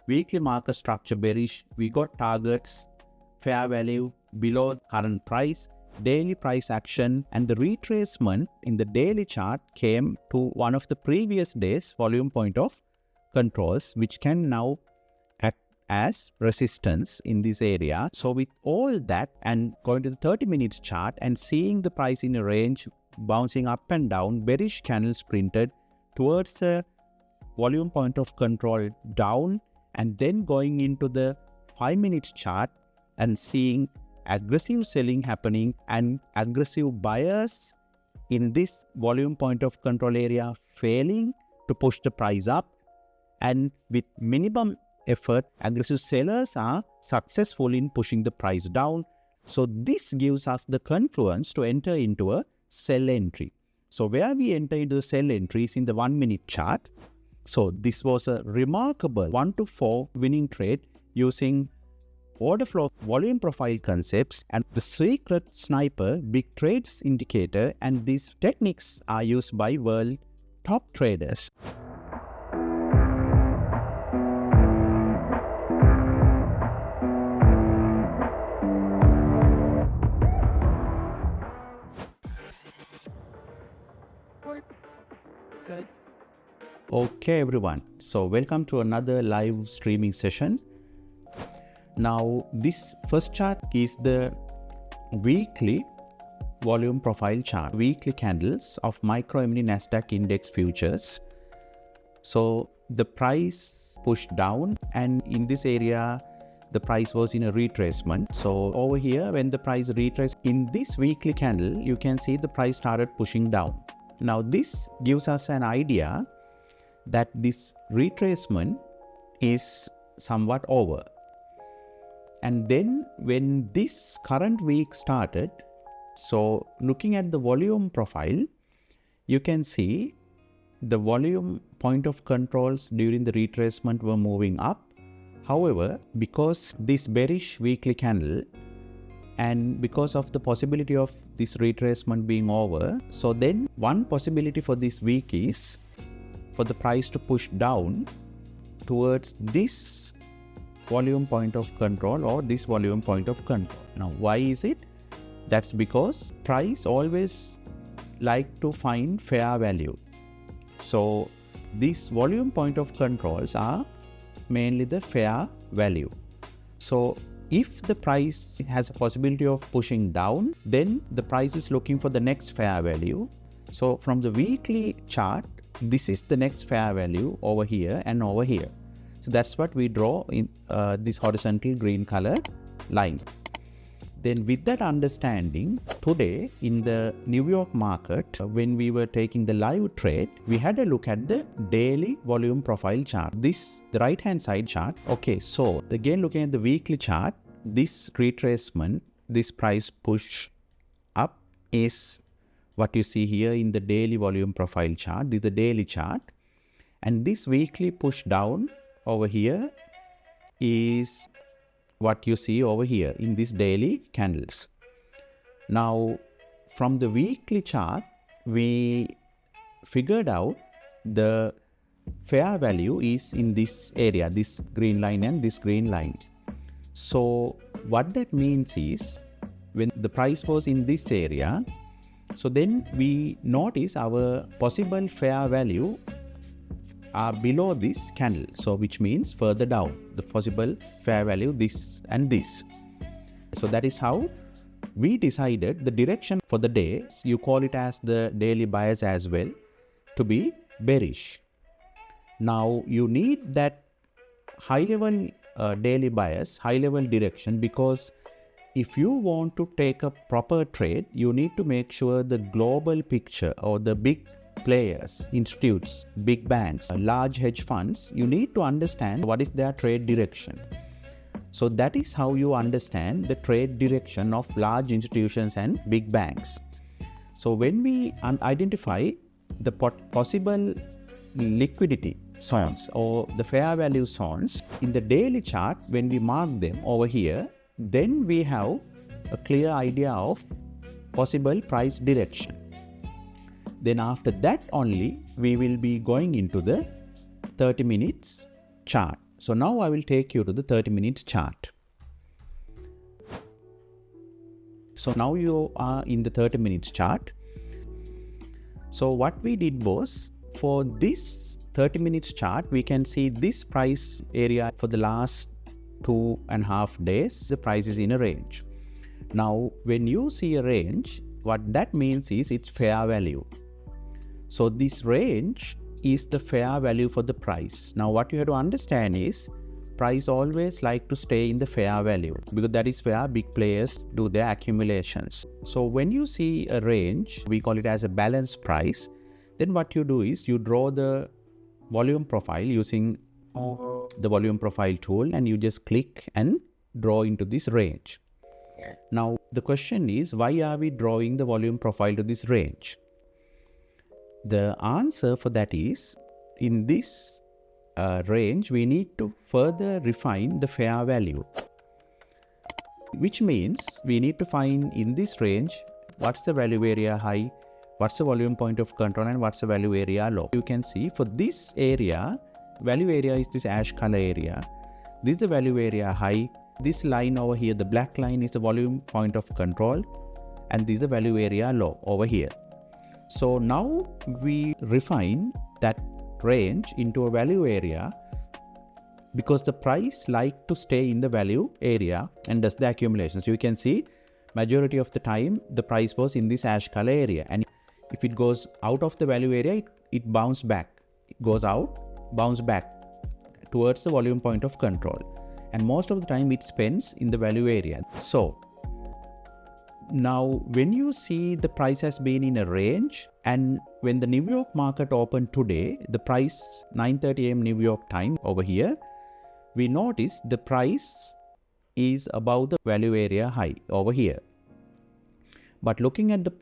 weekly market structure bearish. We got targets, fair value below current price, daily price action, and the retracement in the daily chart came to one of the previous days volume point of controls, which can now act as resistance in this area. So with all that and going to the 30 minutes chart and seeing the price in a range bouncing up and down, bearish candles printed towards the volume point of control down, and then going into the 5 minutes chart and seeing aggressive selling happening and aggressive buyers in this volume point of control area failing to push the price up, and with minimum effort aggressive sellers are successful in pushing the price down. So this gives us the confluence to enter into a sell entry. So where we enter into the sell entry is in the 1 minute chart. So this was a remarkable 1 to 4 winning trade using order flow volume profile concepts and the secret sniper big trades indicator, and these techniques are used by world top traders. Okay everyone, so welcome to another live streaming session. Now this first chart is the weekly volume profile chart, weekly candles of micro Emini-NASDAQ index futures. So the price pushed down, and in this area the price was in a retracement. So over here when the price retraced in this weekly candle, you can see the price started pushing down. Now this gives us an idea that this retracement is somewhat over. And then when this current week started, so looking at the volume profile, you can see the volume point of controls during the retracement were moving up. However, because this bearish weekly candle and because of the possibility of this retracement being over, so then one possibility for this week is for the price to push down towards this volume point of control or this volume point of control. Now why is it? That's because price always like to find fair value. So these volume point of controls are mainly the fair value. So if the price has a possibility of pushing down, then the price is looking for the next fair value. So from the weekly chart, this is the next fair value over here and over here. So that's what we draw in this horizontal green color lines. Then with that understanding, today in the New York market, when we were taking the live trade, we had a look at the daily volume profile chart. This, the right hand side chart. Okay, so again looking at the weekly chart, this retracement, this price push up is what you see here in the daily volume profile chart. This is the daily chart. And this weekly push down over here is what you see over here in these daily candles. Now from the weekly chart, we figured out the fair value is in this area, this green line and this green line. So what that means is when the price was in this area, so then we notice our possible fair value are below this candle. So which means further down, the possible fair value this and this. So that is how we decided the direction for the day. You call it as the daily bias as well, to be bearish. Now you need that high level daily bias, high level direction, because if you want to take a proper trade, you need to make sure the global picture or the big players, institutes, big banks, large hedge funds, you need to understand what is their trade direction. So that is how you understand the trade direction of large institutions and big banks. So when we identify the possible liquidity zones or the fair value zones in the daily chart, when we mark them over here, then we have a clear idea of possible price direction. Then after that only we will be going into the 30 minutes chart. So now I will take you to the 30 minutes chart. So now you are in the 30 minutes chart. So what we did was, for this 30 minutes chart, we can see this price area for the last 2.5 days, the price is in a range. Now, when you see a range, what that means is it's fair value. So this range is the fair value for the price. Now, what you have to understand is, price always like to stay in the fair value, because that is where big players do their accumulations. So when you see a range, we call it as a balance price, then what you do is you draw the volume profile using the volume profile tool, and you just click and draw into this range. Now the question is, why are we drawing the volume profile to this range? The answer for that is, in this range, we need to further refine the fair value, which means we need to find in this range what's the value area high, what's the volume point of control, and what's the value area low. You can see for this area, value area is this ash color area. This is the value area high. This line over here, the black line, is the volume point of control, and this is the value area low over here. So now we refine that range into a value area, because the price like to stay in the value area and does the accumulation. So you can see majority of the time the price was in this ash color area, and if it goes out of the value area, it bounces back. It goes out, bounce back towards the volume point of control, and most of the time it spends in the value area. So now when you see the price has been in a range, and when the New York market opened today, the price 9:30 a.m. New York time over here, we notice the price is above the value area high over here. But looking at the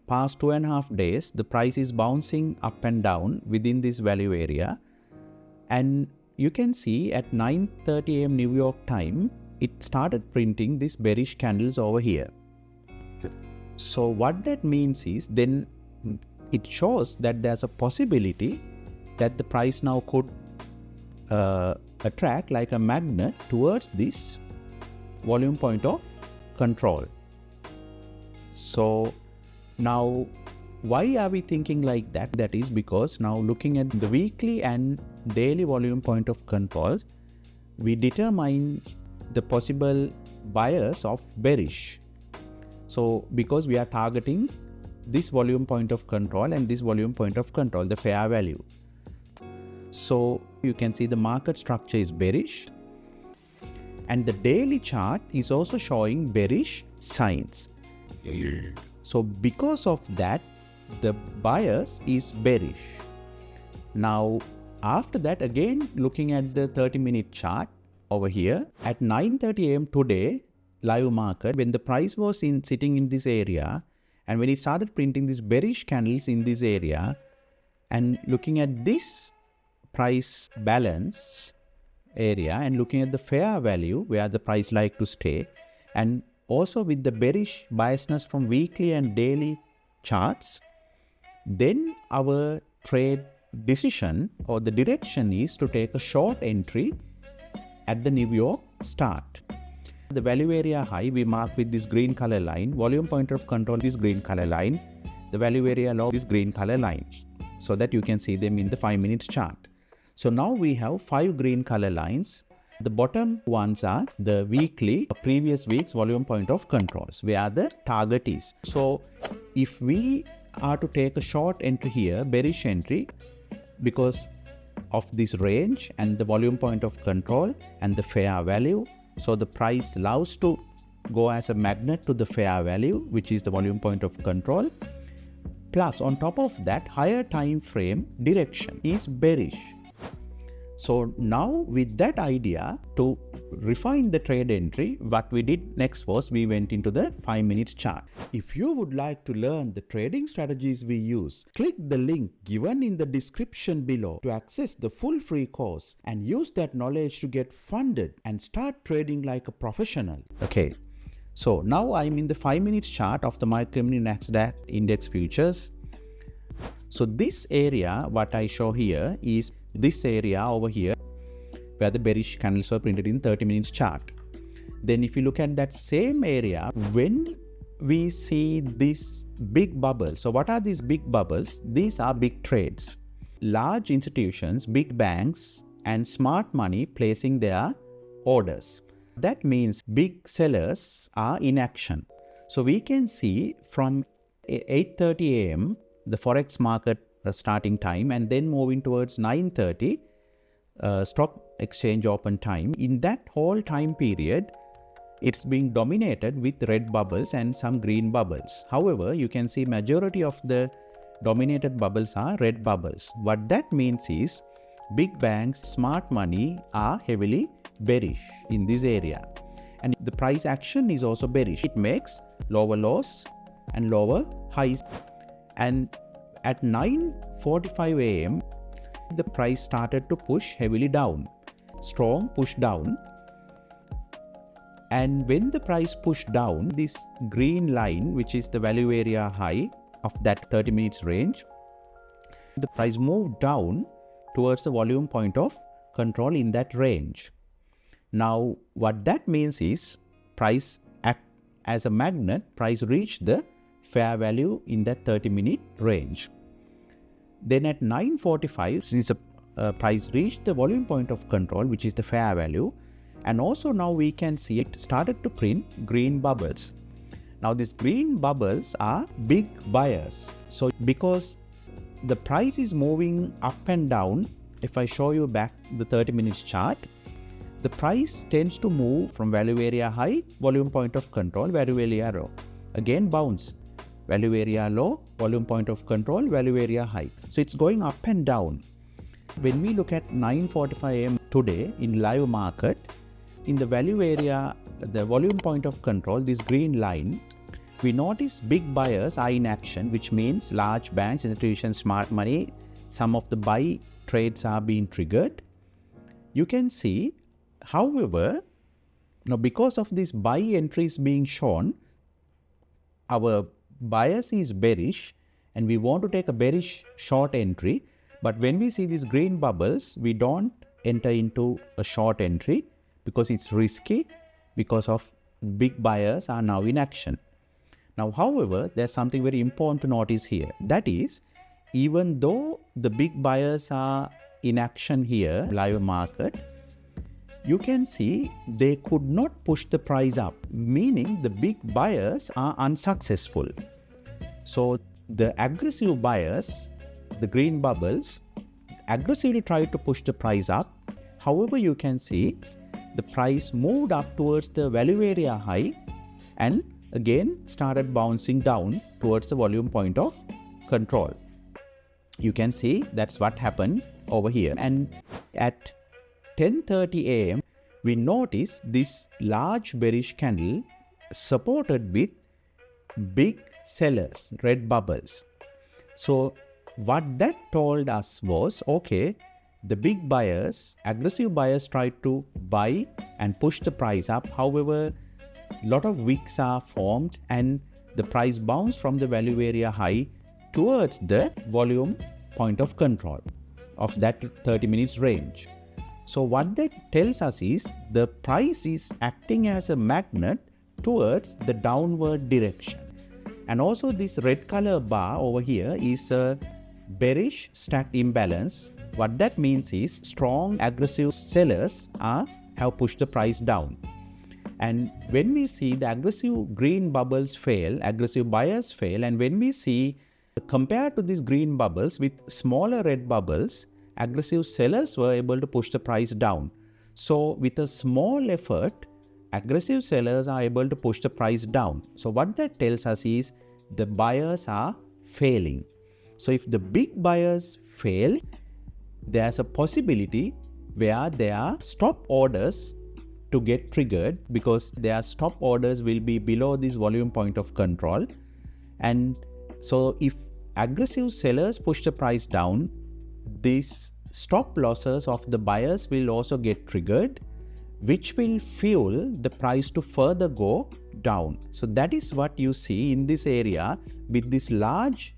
past 2.5 days, the price is bouncing up and down within this value area, and you can see at 9:30 a.m. New York time, it started printing these bearish candles over here. So what that means is, then it shows that there's a possibility that the price now could attract like a magnet towards this volume point of control. So now why are we thinking like that? That is because now looking at the weekly and daily volume point of control, we determine the possible buyers of bearish. So because we are targeting this volume point of control and this volume point of control, the fair value. So you can see the market structure is bearish, and the daily chart is also showing bearish signs. So because of that, the bias is bearish. Now after that, again looking at the 30-minute chart over here, at 9:30 a.m. today live market, when the price was sitting in this area, and when it started printing these bearish candles in this area, and looking at this price balance area and looking at the fair value where the price like to stay, and also with the bearish biasness from weekly and daily charts, then our trade decision or the direction is to take a short entry at the New York start. The value area high we mark with this green color line, volume pointer of control this green color line, the value area low this green color line, so that you can see them in the 5 minutes chart. So now we have 5 green color lines. The bottom ones are the weekly, previous week's volume point of controls, where the target is. So if we are to take a short entry here, bearish entry, because of this range and the volume point of control and the fair value, so the price loves to go as a magnet to the fair value, which is the volume point of control. Plus on top of that, higher time frame direction is bearish. So now with that idea to refine the trade entry, what we did next was we went into the 5 minutes chart. If you would like to learn the trading strategies we use, click the link given in the description below to access the full free course and use that knowledge to get funded and start trading like a professional. Okay, so now I'm in the 5 minutes chart of the Emini-NASDAQ index futures. So this area, what I show here is this area over here. where the bearish candles were printed in 30 minutes chart. Then if you look at that same area, when we see this big bubble, so what are these big bubbles? These are big trades. Large institutions, big banks and smart money placing their orders. That means big sellers are in action. So we can see from 8:30 a.m. the Forex market starting time, and then moving towards 9:30 stock exchange open time. In that whole time period, it's being dominated with red bubbles and some green bubbles. However, you can see majority of the dominated bubbles are red bubbles. What that means is big banks, smart money are heavily bearish in this area. And the price action is also bearish. It makes lower lows and lower highs. And at 9:45 a.m., the price started to push heavily down. Strong push down. And when the price pushed down, this green line, which is the value area high of that 30 minutes range, the price moved down towards the volume point of control in that range. Now, what that means is price act as a magnet, price reached the fair value in that 30-minute range. Then at 9:45, since the price reached the volume point of control, which is the fair value, and also now we can see it started to print green bubbles. Now these green bubbles are big buyers. So because the price is moving up and down, if I show you back the 30 minutes chart, the price tends to move from value area high, volume point of control, value area low. Again bounce, value area low, volume point of control, value area high. So it's going up and down. When we look at 9:45 a.m. today in live market, in the value area, the volume point of control, this green line, we notice big buyers are in action, which means large banks, institutions, smart money, some of the buy trades are being triggered. You can see, however, now because of these buy entries being shown, our bias is bearish and we want to take a bearish short entry. But when we see these green bubbles, we don't enter into a short entry because it's risky, because of big buyers are now in action. Now, however, there's something very important to notice here. That is, even though the big buyers are in action here, live market, you can see they could not push the price up, meaning the big buyers are unsuccessful. So the aggressive buyers, the green bubbles, aggressively tried to push the price up. However, you can see the price moved up towards the value area high and again started bouncing down towards the volume point of control. You can see that's what happened over here. And at 10:30 a.m., we notice this large bearish candle supported with big sellers, red bubbles. So what that told us was, okay, the big buyers, aggressive buyers tried to buy and push the price up. However, a lot of wicks are formed and the price bounced from the value area high towards the volume point of control of that 30 minutes range. So what that tells us is the price is acting as a magnet towards the downward direction. And also this red color bar over here is a bearish stacked imbalance. What that means is strong aggressive sellers have pushed the price down. And when we see the aggressive green bubbles fail, aggressive buyers fail, and when we see compared to these green bubbles with smaller red bubbles, aggressive sellers were able to push the price down. So with a small effort, aggressive sellers are able to push the price down. So what that tells us is the buyers are failing. So if the big buyers fail, there's a possibility where there are stop orders to get triggered, because their stop orders will be below this volume point of control. And so if aggressive sellers push the price down, these stop losses of the buyers will also get triggered, which will fuel the price to further go down. So that is what you see in this area with this large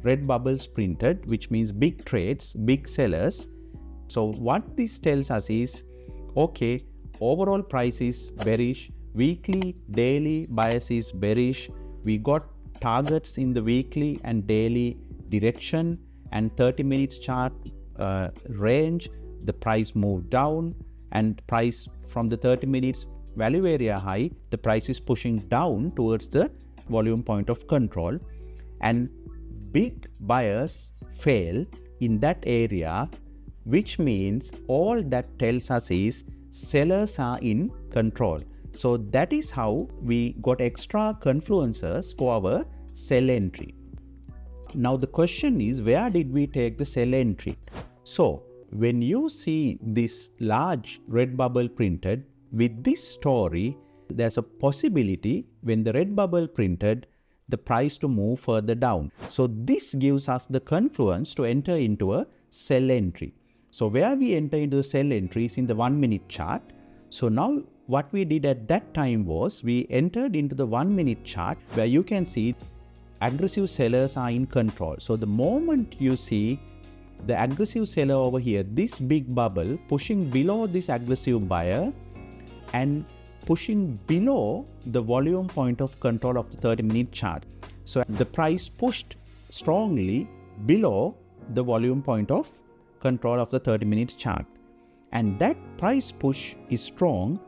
red bubbles printed, which means big trades, big sellers. So what this tells us is okay, overall price is bearish, weekly, daily bias is bearish, we got targets in the weekly and daily direction, and 30 minutes chart range, the price moved down, and price from the 30 minutes value area high, the price is pushing down towards the volume point of control, and big buyers fail in that area, which means all that tells us is sellers are in control. So that is how we got extra confluences for our sell entry. Now the question is, where did we take the sell entry? So when you see this large red bubble printed with this story, there's a possibility when the red bubble printed, the price to move further down. So this gives us the confluence to enter into a sell entry. So where we enter into the sell entry is in the 1 minute chart. So now what we did at that time was we entered into the 1 minute chart where you can see aggressive sellers are in control. So the moment you see the aggressive seller over here, this big bubble pushing below this aggressive buyer and pushing below the volume point of control of the 30-minute chart. So the price pushed strongly below the volume point of control of the 30-minute chart. And that price push is strong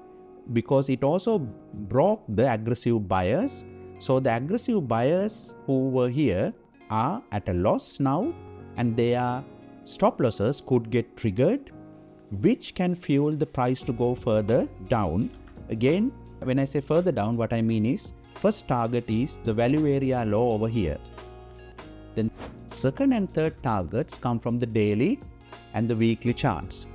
because it also broke the aggressive buyers. So the aggressive buyers who were here are at a loss now, and their stop losses could get triggered, which can fuel the price to go further down. Again, when I say further down, what I mean is first target is the value area low over here. Then second and third targets come from the daily and the weekly charts.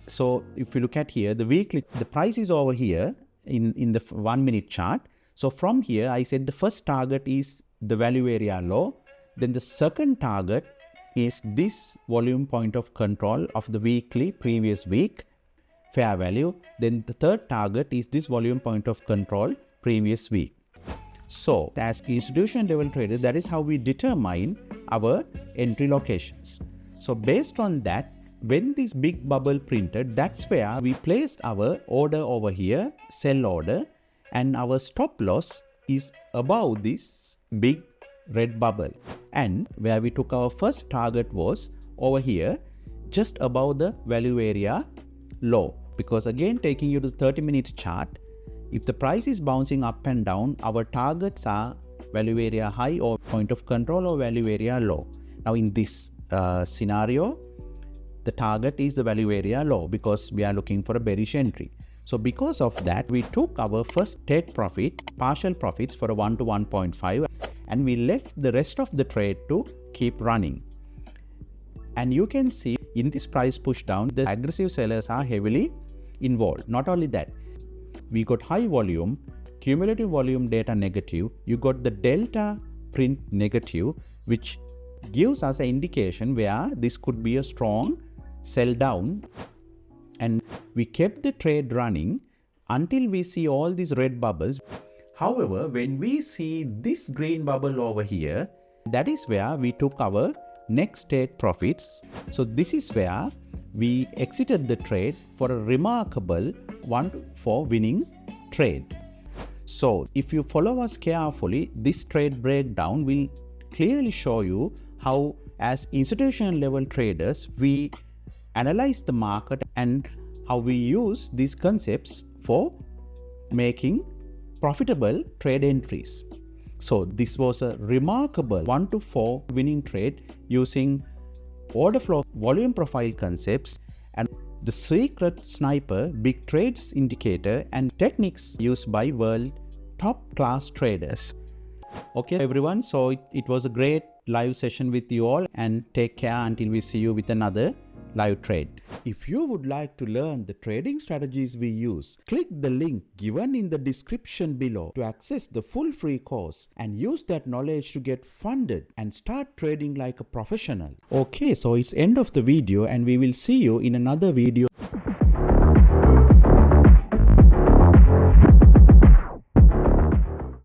So if you look at here, the weekly, the price is over here in the 1 minute chart. So from here, I said the first target is the value area low. Then the second target is this volume point of control of the weekly previous week fair value. Then the third target is this volume point of control previous week. So as institution level traders, that is how we determine our entry locations. So based on that, when this big bubble printed, that's where we placed our order over here, sell order, and our stop loss is above this big red bubble. And where we took our first target was over here, just above the value area low. Because again, taking you to the 30-minute chart, if the price is bouncing up and down, our targets are value area high or point of control or value area low. Now in this scenario, the target is the value area low because we are looking for a bearish entry. So because of that, we took our first take profit, partial profits for a 1 to 1.5, and we left the rest of the trade to keep running. And you can see in this price push down, the aggressive sellers are heavily involved. Not only that, we got high volume, cumulative volume data negative, you got the delta print negative, which gives us an indication where this could be a strong sell down. And we kept the trade running until we see all these red bubbles. However, when we see this green bubble over here, that is where we took our next take profits. So this is where we exited the trade for a remarkable 1-4 winning trade. So if you follow us carefully, this trade breakdown will clearly show you how as institutional level traders, we analyze the market and how we use these concepts for making profitable trade entries. So this was a remarkable 1-4 winning trade using order flow volume profile concepts and the secret sniper big trades indicator and techniques used by world top class traders. Okay everyone, so it was a great live session with you all, and take care until we see you with another live trade. If you would like to learn the trading strategies we use, click the link given in the description below to access the full free course and use that knowledge to get funded and start trading like a professional. Okay, so it's end of the video and we will see you in another video.